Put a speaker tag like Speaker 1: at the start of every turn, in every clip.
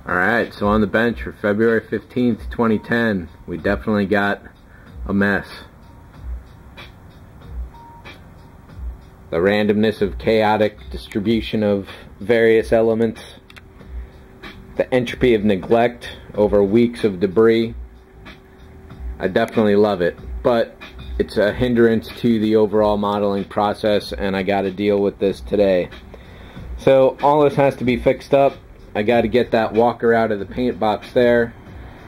Speaker 1: Alright, so on the bench for February 15th, 2010, we definitely got a mess. The randomness of chaotic distribution of various elements. The entropy of neglect over weeks of debris. I definitely love it, but it's a hindrance to the overall modeling process, and I gotta deal with this today. So all this has to be fixed up. I got to get that walker out of the paint box there.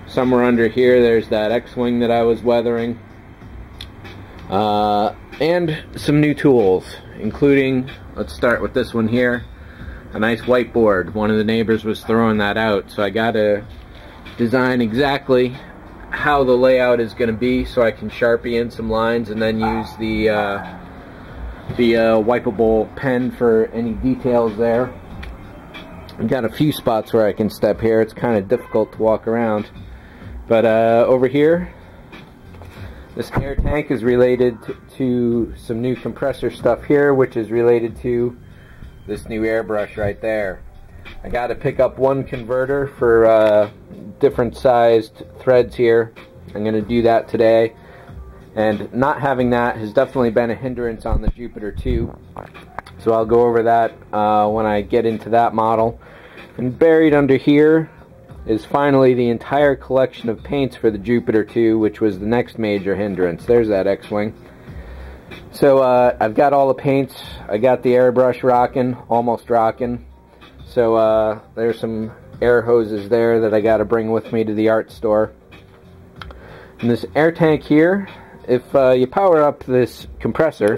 Speaker 1: Somewhere under here there's that X-Wing that I was weathering. And some new tools, including, let's start with this one here, a nice whiteboard. One of the neighbors was throwing that out, so I got to design exactly how the layout is going to be so I can Sharpie in some lines and then use the wipeable pen for any details there. I've got a few spots where I can step here. It's kind of difficult to walk around. But over here, this air tank is related to some new compressor stuff here, which is related to this new airbrush right there. I got to pick up one converter for different sized threads here. I'm going to do that today. And not having that has definitely been a hindrance on the Jupiter 2. So I'll go over that when I get into that model. And buried under here is finally the entire collection of paints for the Jupiter 2, which was the next major hindrance. There's that X-Wing. So I've got all the paints. I got the airbrush rocking, almost rocking. So there's some air hoses there that I got to bring with me to the art store. And this air tank here, if you power up this compressor,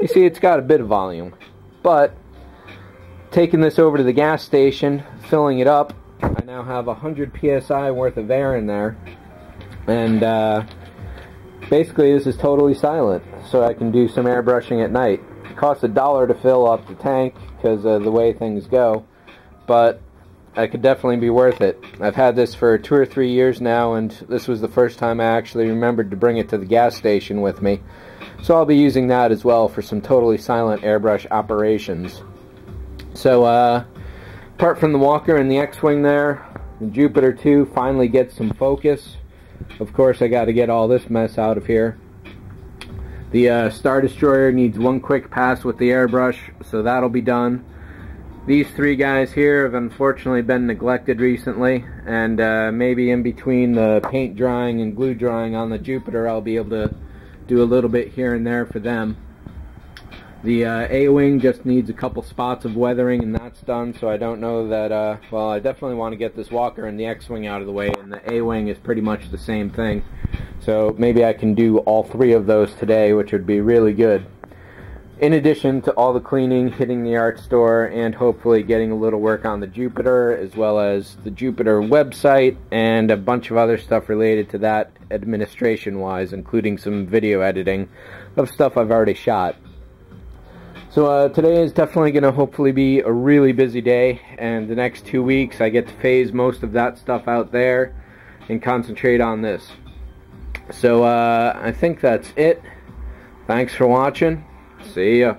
Speaker 1: you see it's got a bit of volume, but taking this over to the gas station, filling it up, I now have 100 psi worth of air in there, and basically this is totally silent, so I can do some airbrushing at night. It costs $1 to fill up the tank because of the way things go, but it could definitely be worth it. I've had this for 2 or 3 years now, and this was the first time I actually remembered to bring it to the gas station with me. So I'll be using that as well for some totally silent airbrush operations. So apart from the walker and the X-Wing there, the Jupiter 2 finally gets some focus. Of course I got to get all this mess out of here. The Star Destroyer needs one quick pass with the airbrush, so that'll be done. These three guys here have unfortunately been neglected recently, and maybe in between the paint drying and glue drying on the Jupiter I'll be able to do a little bit here and there for them. The A-Wing just needs a couple spots of weathering and that's done, so I don't know that, well, I definitely want to get this walker and the X-Wing out of the way, and the A-Wing is pretty much the same thing. So maybe I can do all three of those today, which would be really good. In addition to all the cleaning, hitting the art store, and hopefully getting a little work on the Jupiter, as well as the Jupiter website, and a bunch of other stuff related to that administration-wise, including some video editing of stuff I've already shot. So today is definitely going to hopefully be a really busy day, and the next 2 weeks I get to phase most of that stuff out there and concentrate on this. So I think that's it. Thanks for watching. See ya.